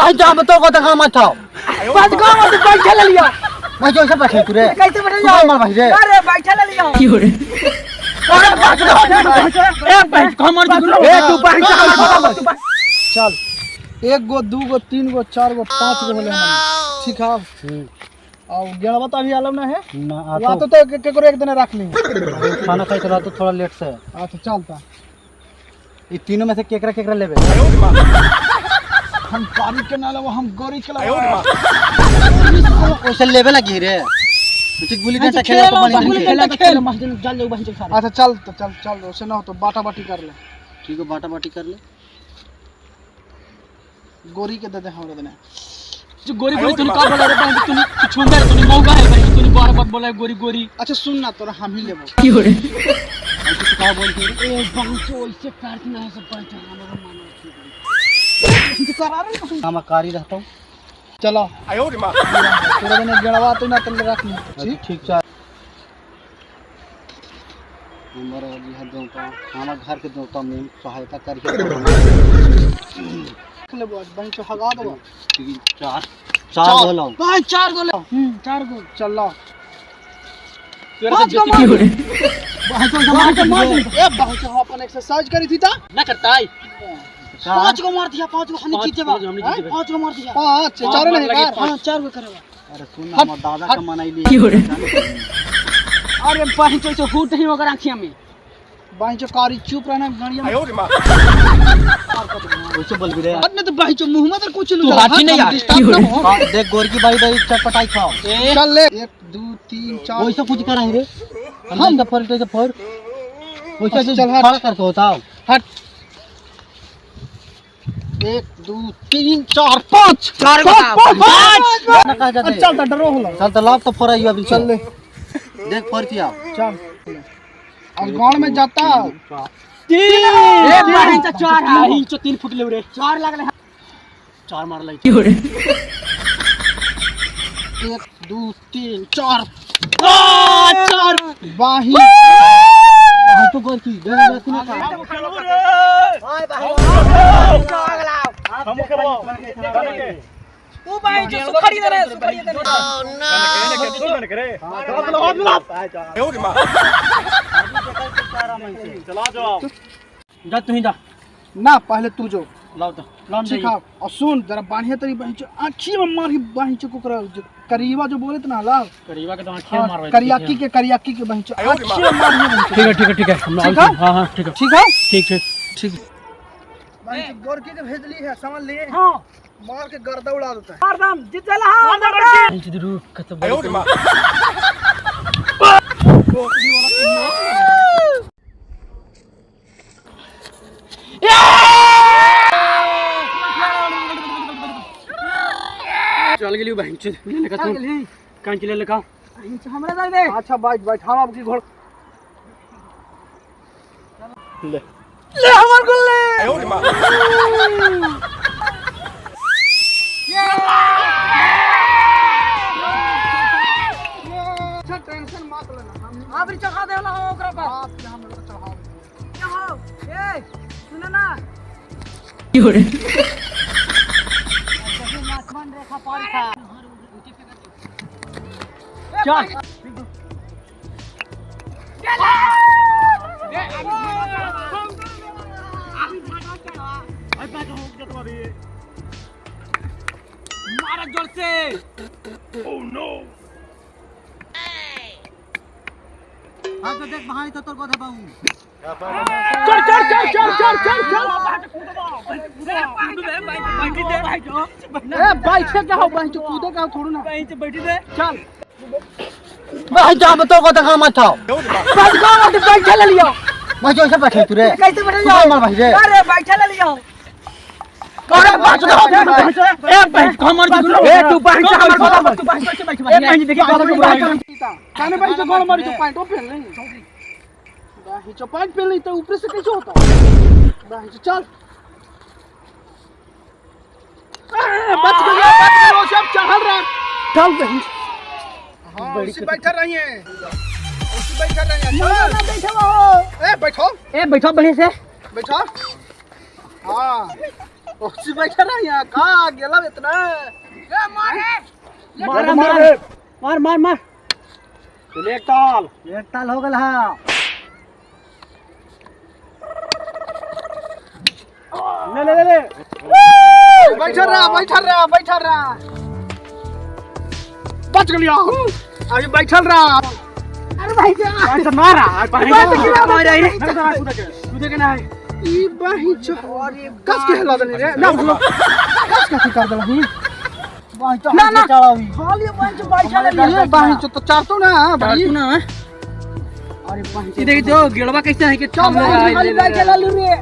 भाई जा तो को तक मत थाओ बस गांव में बैठे ले लिया मैं जो से बैठे तू रे कैसे बैठे जाओ मार भाई रे अरे बैठे ले लिया की हो रे अरे बात ए भाई कमर ए तू भाई चल 1 गो 2 गो 3 गो 4 गो 5 गो होले हम ठीक है और गेणवा तो अभी आलम ना है ना या तो केकरो एक दिन रख ली खाना खाई तो तो थोड़ा लेट से अच्छा चलता ये तीनों में से केकरा केकरा लेबे हम पानी के ना लेबो हम गोरी के लेबो ओसे लेबे लगी रे ठीक गुली डंडा खेला तो बनी खेल मस्जिद चल जाओ भाई सारे अच्छा चल तो चल ओसे ना हो तो बाटा बाटी कर ले ठीक है बाटा बाटी कर ले गोरी के दे हमरा देना जो गोरी गोरी तूने का बोला रे बहन तूने छुंदर तूने मौका है भाई तूने बार बार बोला गोरी गोरी अच्छा सुन ना तोरा हम ही लेबो की हो रे ऐसे का बोल के ए बांचो ऐसे काटना है सब बांचो हमारा मानो ठीक करा रहे हम कारी रहता हूं चलो आयो रे मां तोरा देना गेणवा तो ना तल रख ली ठीक चल हमारा जी हद देवता हमारा घर के देवता में सहायता करके लेबो बांचो हगा दो चार गो लाओ भाई 4 गो 4 गो चल लो तेरा से की हो रे ए बहुत अपन एक्सरसाइज करी थी ता ना करता है 5 गो मार दिया 5 गो हमने जीते बा 5 गो मार दिया 5 4 नहीं यार हां 4 गो करेगा अरे सुन हमर दादा का मनाई ली की हो रे अरे पानी तो फूट नहीं होगा आंखिया में बाई जो कारी चुप रहना गाड़िया में आयो रे मां वैसे बोल भी रे बाद में तो बाई जो मुंह में तो कुछ तू हाथी नहीं यार देख गोर की बाई दई चटपटाई खाओ चल ले 1 2 3 4 वैसे कुछ करा है रे हम का फर तो फर वैसे चल खड़ा करके होता हट 1 2 3 4 5 4 गो 5 ना कहा जाते चल तो डरो होला चल तो लाभ तो फर आई अभी चल ले देख फर किया चल और गांव में जाता ए बहन चा 4 है जो 3 फुट ले रे 4 लागले 4 मार लाई की हो रे 1 2 3 4 4 बाही तो गोर की दे दे ना का हाय भाई हम खेलो तू भाई जो सुखड़ी दे रे ओह नो चला जाओ जा तू ही जा ना पहले तू जो लाओ तो लाम दे सिखा और सुन जरा बांधिया तरी बहन आंखी में मार के बहन को करा करीबा जो बोले थे ना लाव करीबा के तो आंखें मारवा करियाकी के बहन आंखी में मार ठीक है हम ठीक है? हां हां ठीक है ठीक है ठीक ठीक बहन गोरकी के भेजली है समझ लिए हां मार के गर्दा उड़ा देता है मारदम जितला हां इंच दरू कत आयो रे मां चल गेली बहन चल लेका तू कान चले लेका हमरा दे दे अच्छा बैठ हम आपकी घोड़ ले हमार को ले आयो रे मां टेंशन मत लेना आप चखा देला हो ओकरा पर आप हम लोग चढ़ाओ क्या हो ए सुन ना की हो रे लक्ष्मण रेखा पार था चल मारा जोर से ओह नो हां तो देख भाई तो तोर को दबाऊ ए बैठ के हो बैठ कूदे का थोड़ा ना बैठी दे चल भाई जा तो को तक मत थाओ बस गांव में बैठ ले लिया मैं जो से बैठे तू रे कैसे बैठ जाओ मार भाई रे अरे बैठ ले लिया अरे बात ए बैठ कमर ए तू बैठ हमर तू बैठ ए बहन देखी काने बैठ तो गोल मारी तो पैंट पहन नहीं बाही जो पैंट पहन नहीं तो ऊपर से कैसे होता बाही चल बच गया सब चढ़ल रहा चल बहन हां उसी बैठा रही है उसी बैठा रही है ना बैठो ए बैठो ए बैठो बढ़िया से बैठो हां उसी बैठा रहा यहाँ का गेला इतना मार मार मार मार एक ताल हो गल हा ले ले ले बैठा रहा बच गया अभी बैठल रहा अरे भाई ऐसा मारा तुझे क्या है ई बाही चो कस के हिला दने रे ना कस के कर दला ही ना ना खाली बाही चो बैठा ले बाही चो तो चारतो ना भाई ना अरे बाही ये देख जो गिड़वा कैसे है कि चल खाली बैठे ला रे